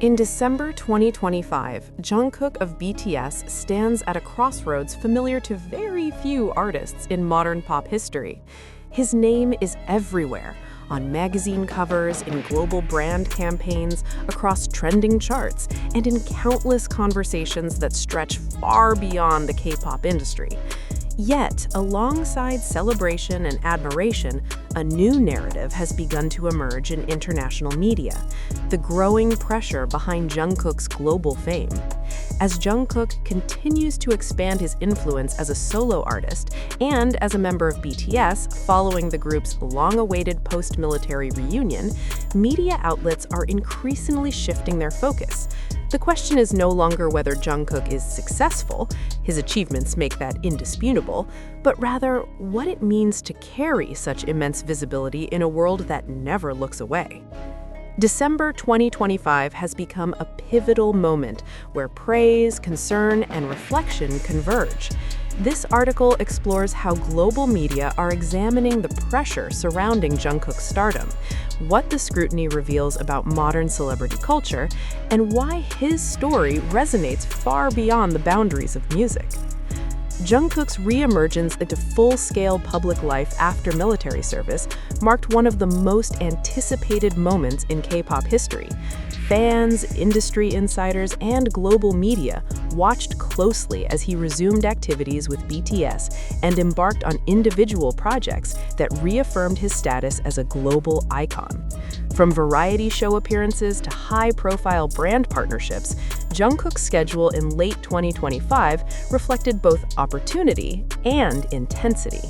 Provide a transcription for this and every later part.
In December 2025, Jungkook of BTS stands at a crossroads familiar to very few artists in modern pop history. His name is everywhere, on magazine covers, in global brand campaigns, across trending charts, and in countless conversations that stretch far beyond the K-pop industry. Yet, alongside celebration and admiration, a new narrative has begun to emerge in international media: the growing pressure behind Jungkook's global fame. As Jungkook continues to expand his influence as a solo artist and as a member of BTS following the group's long-awaited post-military reunion, media outlets are increasingly shifting their focus. The question is no longer whether Jungkook is successful, his achievements make that indisputable, but rather what it means to carry such immense visibility in a world that never looks away. December 2025 has become a pivotal moment where praise, concern, and reflection converge. This article explores how global media are examining the pressure surrounding Jungkook's stardom, what the scrutiny reveals about modern celebrity culture, and why his story resonates far beyond the boundaries of music. Jungkook's re-emergence into full-scale public life after military service marked one of the most anticipated moments in K-pop history. Fans, industry insiders, and global media watched closely as he resumed activities with BTS and embarked on individual projects that reaffirmed his status as a global icon. From variety show appearances to high-profile brand partnerships, Jungkook's schedule in late 2025 reflected both opportunity and intensity.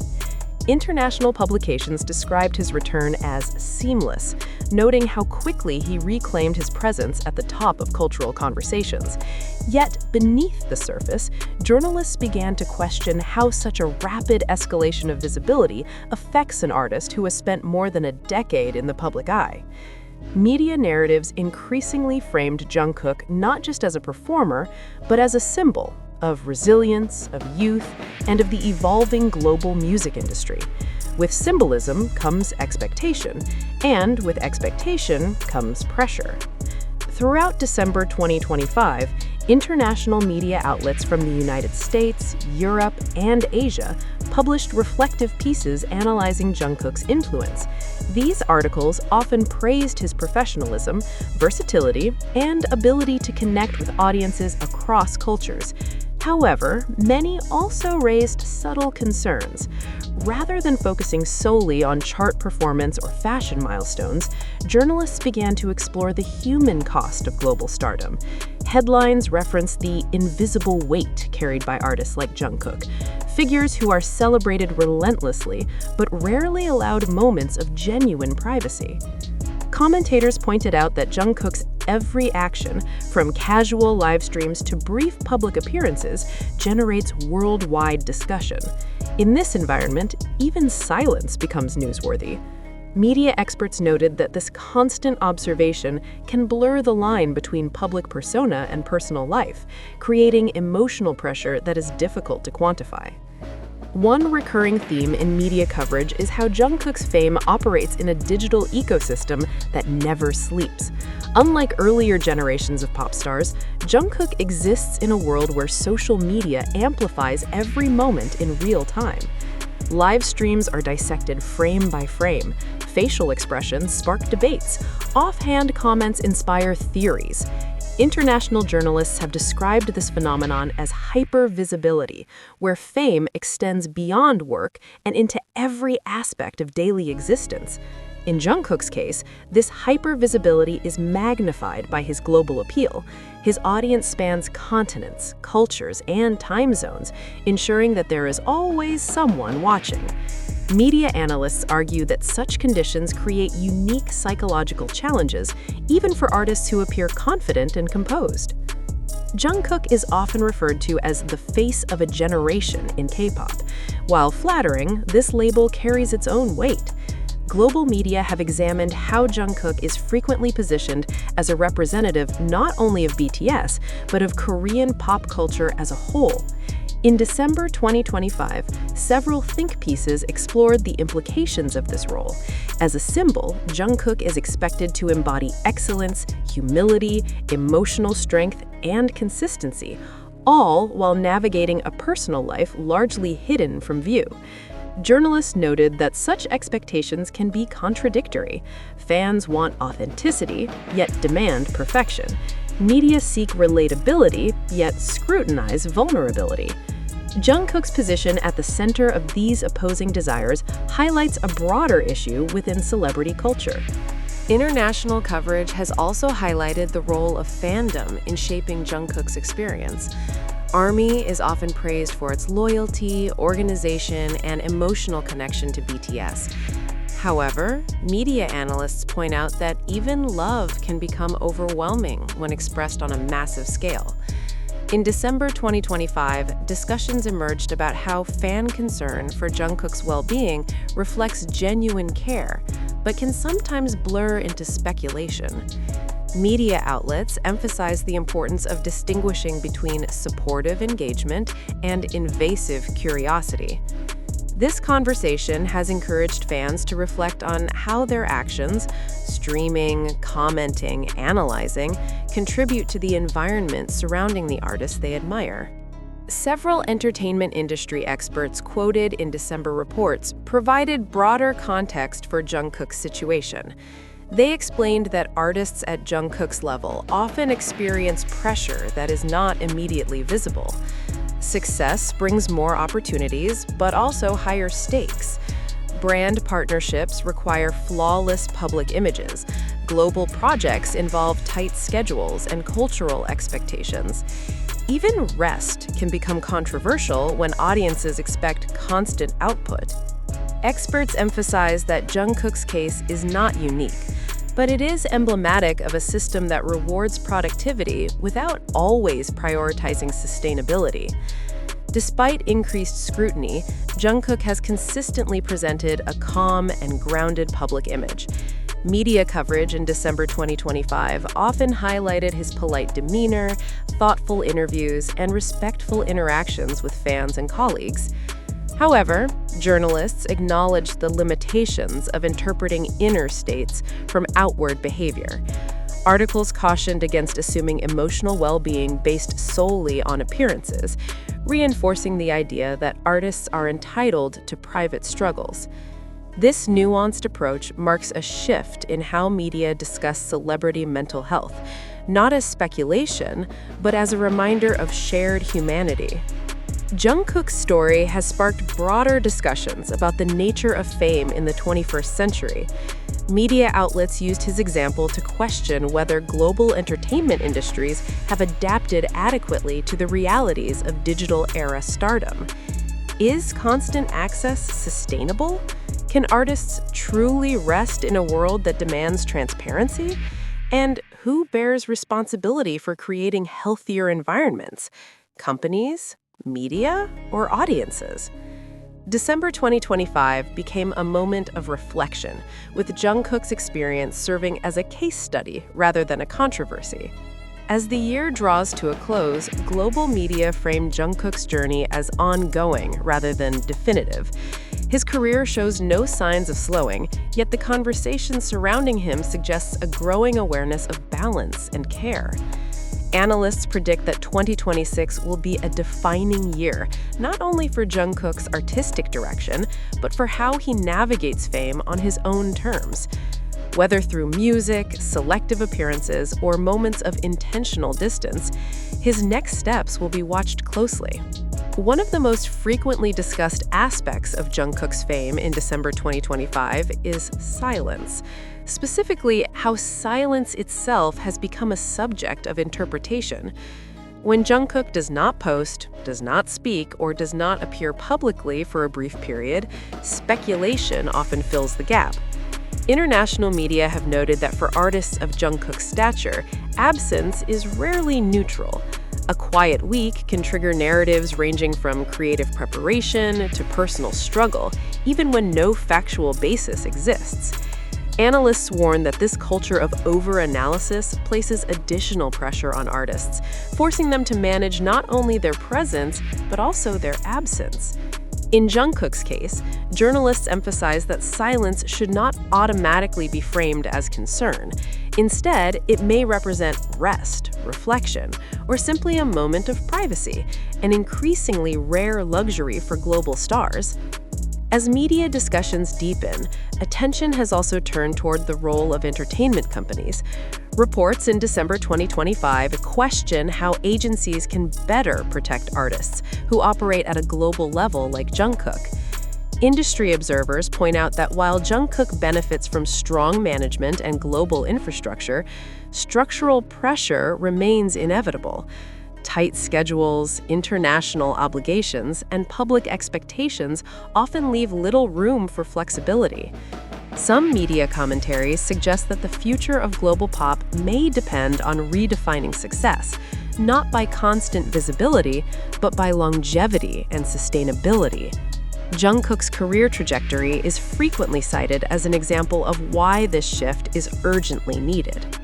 International publications described his return as seamless, noting how quickly he reclaimed his presence at the top of cultural conversations. Yet, beneath the surface, journalists began to question how such a rapid escalation of visibility affects an artist who has spent more than a decade in the public eye. Media narratives increasingly framed Jungkook not just as a performer, but as a symbol of resilience, of youth, and of the evolving global music industry. With symbolism comes expectation, and with expectation comes pressure. Throughout December 2025, international media outlets from the United States, Europe, and Asia published reflective pieces analyzing Jungkook's influence. These articles often praised his professionalism, versatility, and ability to connect with audiences across cultures. However, many also raised subtle concerns. Rather than focusing solely on chart performance or fashion milestones, journalists began to explore the human cost of global stardom. Headlines referenced the invisible weight carried by artists like Jungkook, figures who are celebrated relentlessly but rarely allowed moments of genuine privacy. Commentators pointed out that Jungkook's every action, from casual live streams to brief public appearances, generates worldwide discussion. In this environment, even silence becomes newsworthy. Media experts noted that this constant observation can blur the line between public persona and personal life, creating emotional pressure that is difficult to quantify. One recurring theme in media coverage is how Jungkook's fame operates in a digital ecosystem that never sleeps. Unlike earlier generations of pop stars, Jungkook exists in a world where social media amplifies every moment in real time. Live streams are dissected frame by frame, facial expressions spark debates, offhand comments inspire theories. International journalists have described this phenomenon as hypervisibility, where fame extends beyond work and into every aspect of daily existence. In Jungkook's case, this hypervisibility is magnified by his global appeal. His audience spans continents, cultures, and time zones, ensuring that there is always someone watching. Media analysts argue that such conditions create unique psychological challenges, even for artists who appear confident and composed. Jungkook is often referred to as the face of a generation in K-pop. While flattering, this label carries its own weight. Global media have examined how Jungkook is frequently positioned as a representative not only of BTS, but of Korean pop culture as a whole. In December 2025, several think pieces explored the implications of this role. As a symbol, Jungkook is expected to embody excellence, humility, emotional strength, and consistency, all while navigating a personal life largely hidden from view. Journalists noted that such expectations can be contradictory. Fans want authenticity, yet demand perfection. Media seek relatability, yet scrutinize vulnerability. Jungkook's position at the center of these opposing desires highlights a broader issue within celebrity culture. International coverage has also highlighted the role of fandom in shaping Jungkook's experience. ARMY is often praised for its loyalty, organization, and emotional connection to BTS. However, media analysts point out that even love can become overwhelming when expressed on a massive scale. In December 2025, discussions emerged about how fan concern for Jungkook's well-being reflects genuine care, but can sometimes blur into speculation. Media outlets emphasize the importance of distinguishing between supportive engagement and invasive curiosity. This conversation has encouraged fans to reflect on how their actions, streaming, commenting, analyzing, contribute to the environment surrounding the artists they admire. Several entertainment industry experts quoted in December reports provided broader context for Jungkook's situation. They explained that artists at Jungkook's level often experience pressure that is not immediately visible. Success brings more opportunities, but also higher stakes. Brand partnerships require flawless public images. Global projects involve tight schedules and cultural expectations. Even rest can become controversial when audiences expect constant output. Experts emphasize that Jungkook's case is not unique, but it is emblematic of a system that rewards productivity without always prioritizing sustainability. Despite increased scrutiny, Jungkook has consistently presented a calm and grounded public image. Media coverage in December 2025 often highlighted his polite demeanor, thoughtful interviews, and respectful interactions with fans and colleagues. However, journalists acknowledged the limitations of interpreting inner states from outward behavior. Articles cautioned against assuming emotional well-being based solely on appearances, reinforcing the idea that artists are entitled to private struggles. This nuanced approach marks a shift in how media discuss celebrity mental health, not as speculation, but as a reminder of shared humanity. Jungkook's story has sparked broader discussions about the nature of fame in the 21st century. Media outlets used his example to question whether global entertainment industries have adapted adequately to the realities of digital-era stardom. Is constant access sustainable? Can artists truly rest in a world that demands transparency? And who bears responsibility for creating healthier environments? Companies? Media, or audiences? December 2025 became a moment of reflection, with Jungkook's experience serving as a case study rather than a controversy. As the year draws to a close, global media framed Jungkook's journey as ongoing rather than definitive. His career shows no signs of slowing, yet the conversation surrounding him suggests a growing awareness of balance and care. Analysts predict that 2026 will be a defining year, not only for Jungkook's artistic direction, but for how he navigates fame on his own terms. Whether through music, selective appearances, or moments of intentional distance, his next steps will be watched closely. One of the most frequently discussed aspects of Jungkook's fame in December 2025 is silence. Specifically, how silence itself has become a subject of interpretation. When Jungkook does not post, does not speak, or does not appear publicly for a brief period, speculation often fills the gap. International media have noted that for artists of Jungkook's stature, absence is rarely neutral. A quiet week can trigger narratives ranging from creative preparation to personal struggle, even when no factual basis exists. Analysts warn that this culture of over-analysis places additional pressure on artists, forcing them to manage not only their presence, but also their absence. In Jungkook's case, journalists emphasize that silence should not automatically be framed as concern. Instead, it may represent rest, reflection, or simply a moment of privacy, an increasingly rare luxury for global stars. As media discussions deepen, attention has also turned toward the role of entertainment companies. Reports in December 2025 question how agencies can better protect artists who operate at a global level like Jungkook. Industry observers point out that while Jungkook benefits from strong management and global infrastructure, structural pressure remains inevitable. Tight schedules, international obligations, and public expectations often leave little room for flexibility. Some media commentaries suggest that the future of global pop may depend on redefining success, not by constant visibility, but by longevity and sustainability. Jungkook's career trajectory is frequently cited as an example of why this shift is urgently needed.